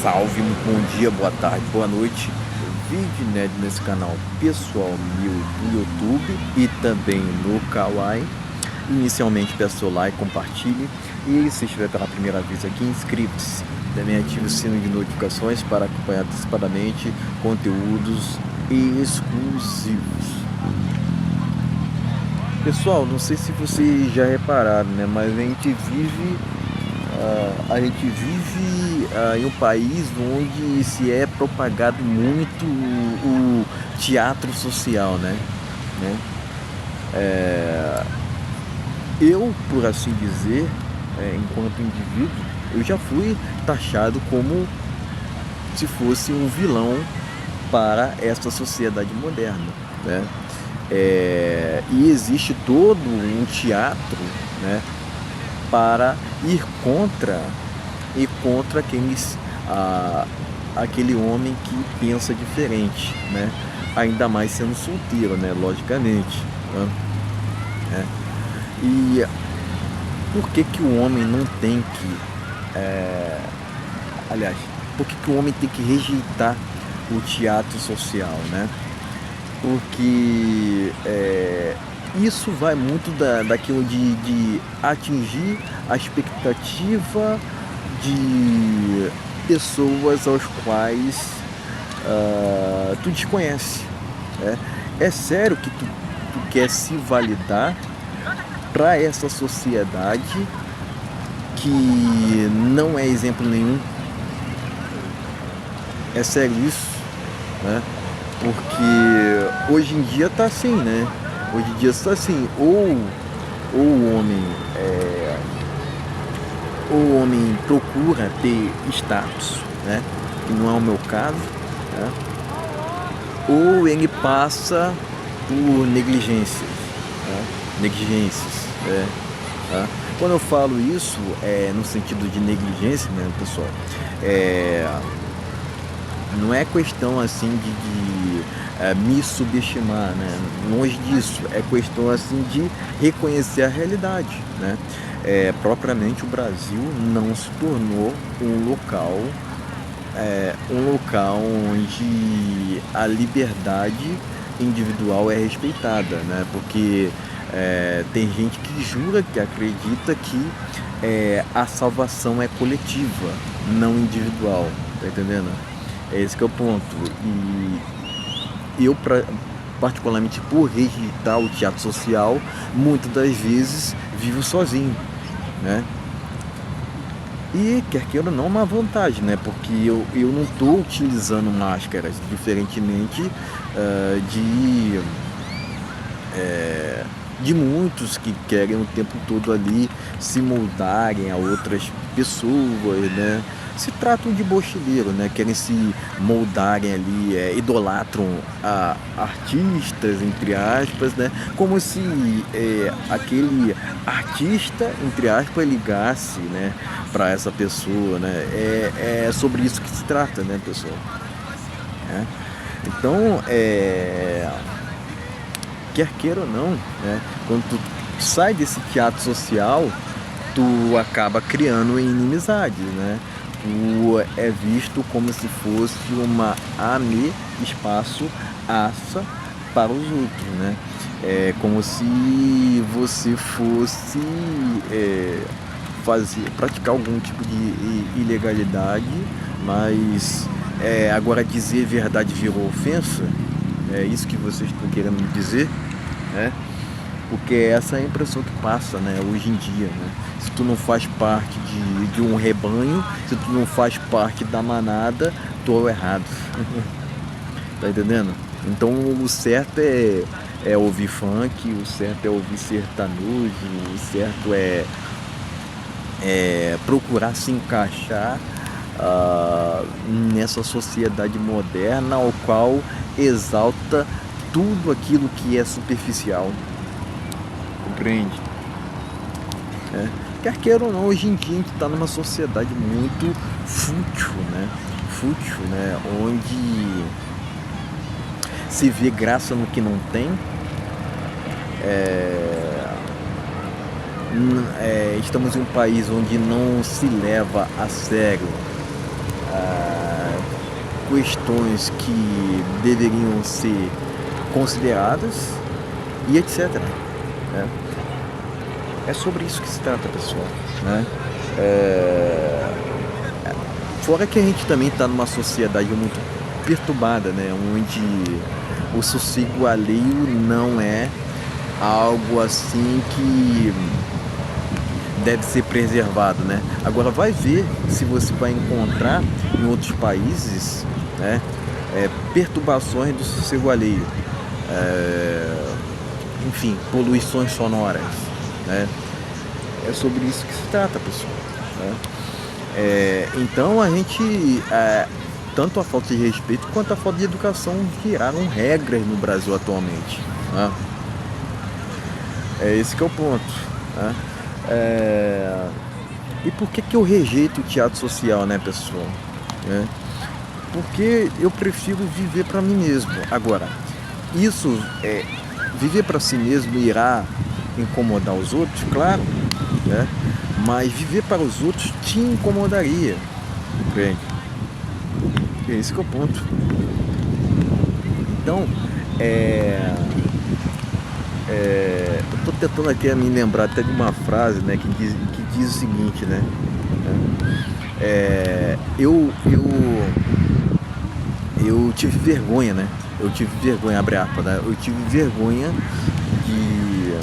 Salve, muito bom dia, boa tarde, boa noite. Vídeo inédito nesse canal pessoal meu do YouTube e também no Kawaii. Inicialmente peço seu like, compartilhe e se estiver pela primeira vez aqui, inscreva-se. Também ative o sino de notificações para acompanhar antecipadamente conteúdos exclusivos. Pessoal, não sei se vocês já repararam, né? Mas a gente vive em um país onde se é propagado muito o teatro social, né? Eu, por assim dizer, enquanto indivíduo, eu já fui taxado como se fosse um vilão para essa sociedade moderna, né? E existe todo um teatro, né, para ir contra aquele homem que pensa diferente, né? Ainda mais sendo solteiro, né? Logicamente, né? E por que que o homem não tem que, aliás, por que que o homem tem que rejeitar o teatro social, né? Porque isso vai muito daquilo de atingir a expectativa de pessoas aos quais tu desconhece, né? É sério que tu quer se validar para essa sociedade que não é exemplo nenhum? É sério isso, né? Porque hoje em dia tá assim, né? Hoje em dia está assim, ou o homem procura ter status, né? Que não é o meu caso, né? Ou ele passa por negligências, né? Tá? Quando eu falo isso, no sentido de negligência, né, pessoal, não é questão assim de me subestimar, né? Longe disso, é questão assim de reconhecer a realidade, né? Propriamente o Brasil não se tornou um local onde a liberdade individual é respeitada, né? Porque tem gente que jura, que acredita que a salvação é coletiva, não individual, tá entendendo? É esse que é o ponto. E eu, particularmente por rejeitar o teatro social, muitas das vezes vivo sozinho, né? E quer queira ou não, uma vantagem, né? Porque eu não estou utilizando máscaras, diferentemente de de muitos que querem o tempo todo ali se moldarem a outras pessoas, né? Se tratam de mochileiro, né? Querem se moldarem ali, idolatram a artistas, entre aspas, né? Como se aquele artista, entre aspas, ligasse, né, para essa pessoa, né? É sobre isso que se trata, né, pessoal? Então, quer queira ou não, né? Quando tu sai desse teatro social, tu acaba criando inimizade, né? Tu é visto como se fosse uma espaço aça para os outros, né? É como se você fosse praticar algum tipo de ilegalidade, mas agora dizer verdade virou ofensa. É isso que vocês estão querendo me dizer, né? Porque essa é a impressão que passa, né, hoje em dia, né? Se tu não faz parte de um rebanho, se tu não faz parte da manada, tu é o errado. Tá entendendo? Então o certo é ouvir funk, o certo é ouvir sertanejo, o certo é procurar se encaixar nessa sociedade moderna ao qual exalta tudo aquilo que é superficial, compreende? Quer queira ou não, hoje em dia a gente está numa sociedade muito fútil, né? Onde se vê graça no que não tem. Estamos em um país onde não se leva a sério questões que deveriam ser consideradas e etc. Né? É sobre isso que se trata, pessoal. Né? Fora que a gente também está numa sociedade muito perturbada, né? Onde o sossego alheio não é algo assim que deve ser preservado, né? Agora vai ver se você vai encontrar em outros países, né, perturbações do sossego alheio, enfim, poluições sonoras, né? É sobre isso que se trata, pessoal. Né? Então a gente, tanto a falta de respeito quanto a falta de educação viraram regras no Brasil atualmente. Né? Esse que é o ponto. Né? E por que eu rejeito o teatro social, né, pessoal? Porque eu prefiro viver para mim mesmo. Agora, isso viver para si mesmo irá incomodar os outros, claro, né? Mas viver para os outros te incomodaria, entende? Esse que é o ponto. Então, eu estou tentando aqui me lembrar até de uma frase, né, que diz o seguinte, né? Eu tive vergonha, né? Abre aspas, né? Eu tive vergonha de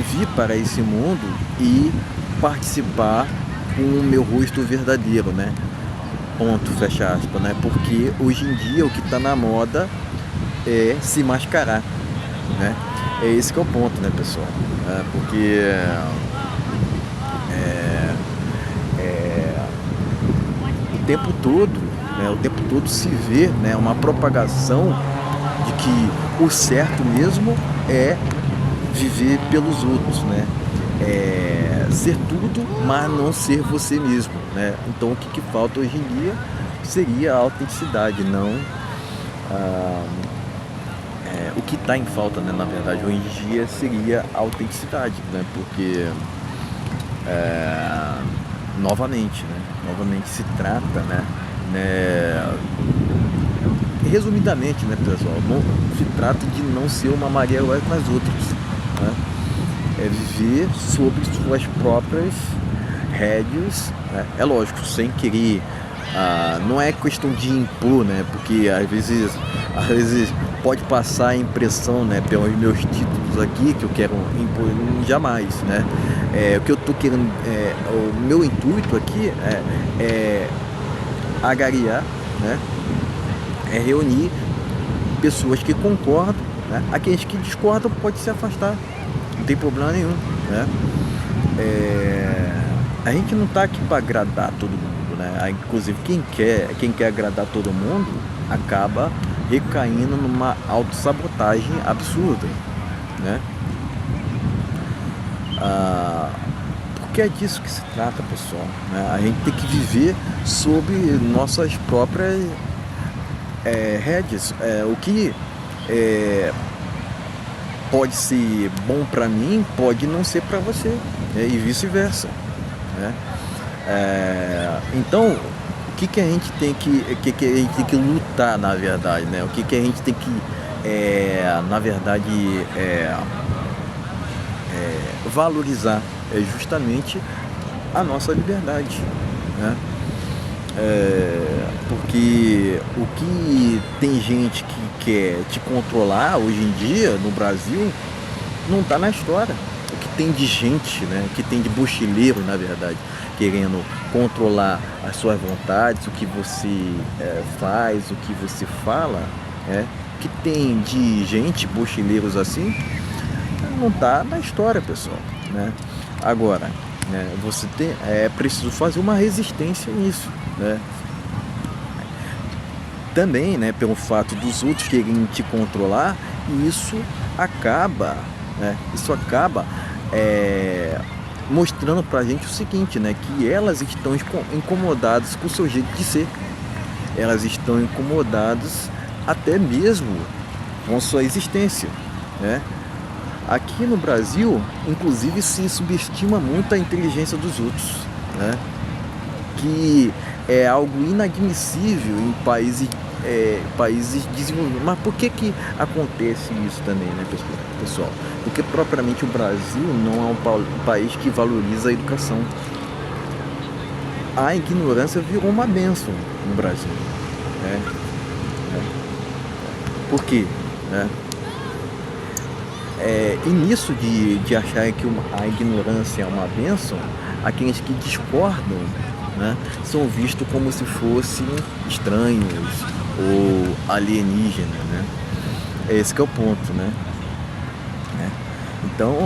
vir para esse mundo e participar com o meu rosto verdadeiro, né? Ponto, fecha aspas, né? Porque hoje em dia o que está na moda é se mascarar, né? É esse que é o ponto, né, pessoal? Porque o tempo todo se vê, né, uma propagação de que o certo mesmo é viver pelos outros, né? Ser tudo, mas não ser você mesmo, né? Então o que falta hoje em dia seria a autenticidade, não o que está em falta, né? Na verdade, hoje em dia seria a autenticidade, né? Porque novamente se trata, né? Resumidamente, né, pessoal, não se trata de não ser uma Maria igual com as outras, né? É viver sobre suas próprias rédeas, né? É lógico, sem querer, não é questão de impor, né? Porque às vezes pode passar a impressão, né, pelos meus títulos aqui, que eu quero impor, jamais, né? O que eu tô querendo, o meu intuito aqui é agariar, né? É reunir pessoas que concordam, né? Aqueles que discordam pode se afastar, não tem problema nenhum, né? A gente não está aqui para agradar todo mundo, né? Inclusive quem quer agradar todo mundo acaba recaindo numa autossabotagem absurda, né? Porque é disso que se trata, pessoal, né? A gente tem que viver sob nossas próprias rédeas. O que pode ser bom para mim pode não ser para você, né? E vice-versa, né? Então, o que a gente tem que lutar, na verdade, né? O que a gente tem que, na verdade, valorizar é justamente a nossa liberdade, né? Porque o que tem gente que quer te controlar hoje em dia no Brasil não está na história. O que tem de gente, né, que tem de mochileiro, na verdade, querendo controlar as suas vontades, o que você faz, o que você fala, o que tem de gente, mochileiros assim, não está na história, pessoal, né? Agora, né, é preciso fazer uma resistência nisso, né? Também, né, pelo fato dos outros querem te controlar, e isso acaba mostrando pra gente o seguinte, né, que elas estão incomodadas com o seu jeito de ser, elas estão incomodadas até mesmo com a sua existência, né? Aqui no Brasil, inclusive, se subestima muito a inteligência dos outros, né? que é algo inadmissível em países desenvolvidos. Mas por que acontece isso também, né, pessoal? Porque propriamente o Brasil não é um país que valoriza a educação. A ignorância virou uma bênção no Brasil, né? Por quê? Né? E nisso de achar que a ignorância é uma bênção, aqueles que discordam, né, são vistos como se fossem estranhos ou alienígenas, né? Esse que é o ponto, né? Então,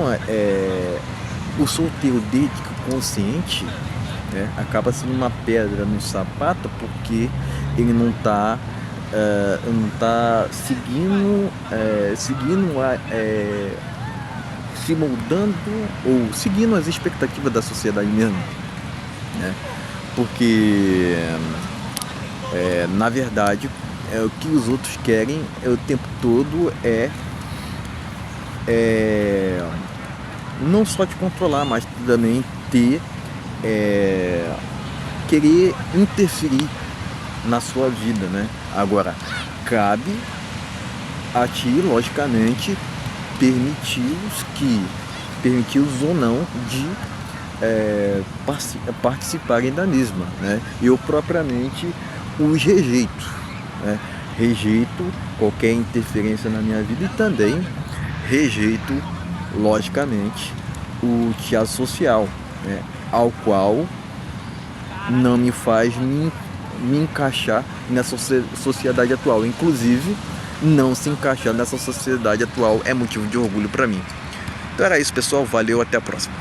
o solteiro d'ética consciente, né, acaba sendo uma pedra no sapato porque ele não está seguindo, se moldando ou seguindo as expectativas da sociedade mesmo, né? Porque na verdade o que os outros querem o tempo todo não só te controlar, mas também querer interferir na sua vida, né? Agora, cabe a ti, logicamente, permiti-los ou não de participarem da mesma, né? Eu propriamente os rejeito, né? Rejeito qualquer interferência na minha vida e também rejeito, logicamente, o teatro social, né? Ao qual não me faz me encaixar nessa sociedade atual. Inclusive, não se encaixar nessa sociedade atual é motivo de orgulho para mim. Então era isso, pessoal. Valeu, até a próxima.